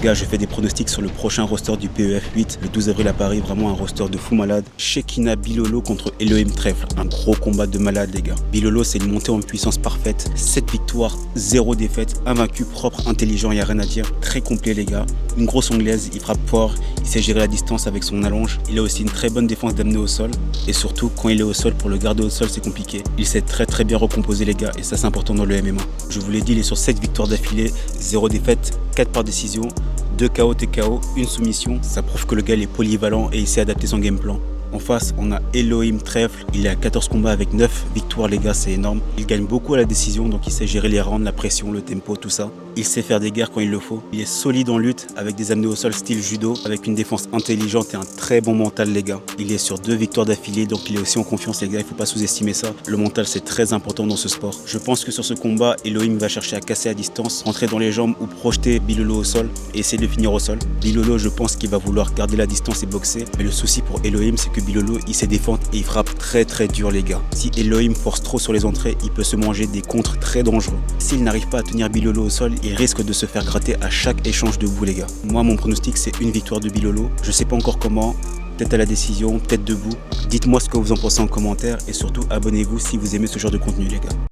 gars, je fais des pronostics sur le prochain roster du PEF 8, le 12 avril à Paris, vraiment un roster de fou malade. Shekina Bilolo contre Elohim Trèfle, un gros combat de malade les gars. Bilolo c'est une montée en puissance parfaite, 7 victoires, 0 défaite, invaincu, propre, intelligent, il n'y a rien à dire, très complet les gars. Une grosse anglaise, il frappe fort, il sait gérer la distance avec son allonge, il a aussi une très bonne défense d'amener au sol et surtout quand il est au sol, pour le garder au sol c'est compliqué. Il sait très bien recomposer les gars et ça c'est important dans le MMA. Je vous l'ai dit, il est sur 7 victoires d'affilée, 0 défaite, 4 par décision, 2 KO TKO, 1 soumission. Ça prouve que le gars il est polyvalent et il sait adapter son game plan. En face, on a Elohim Trèfle, il est à 14 combats avec 9 victoires les gars, c'est énorme. Il gagne beaucoup à la décision, donc il sait gérer les rounds, la pression, le tempo, tout ça. Il sait faire des guerres quand il le faut. Il est solide en lutte, avec des amenés au sol style judo, avec une défense intelligente et un très bon mental les gars. Il est sur 2 victoires d'affilée, donc il est aussi en confiance les gars, il faut pas sous-estimer ça. Le mental c'est très important dans ce sport. Je pense que sur ce combat, Elohim va chercher à casser à distance, rentrer dans les jambes ou projeter Bilolo au sol et essayer de le finir au sol. Bilolo, je pense qu'il va vouloir garder la distance et boxer, mais le souci pour Elohim c'est que Bilolo il sait défendre et il frappe très dur les gars. Si Elohim force trop sur les entrées, il peut se manger des contres très dangereux. S'il n'arrive pas à tenir Bilolo au sol, il risque de se faire gratter à chaque échange debout les gars. Moi mon pronostic c'est une victoire de Bilolo. Je sais pas encore comment, peut-être à la décision, peut-être debout. Dites-moi ce que vous en pensez en commentaire et surtout abonnez-vous si vous aimez ce genre de contenu les gars.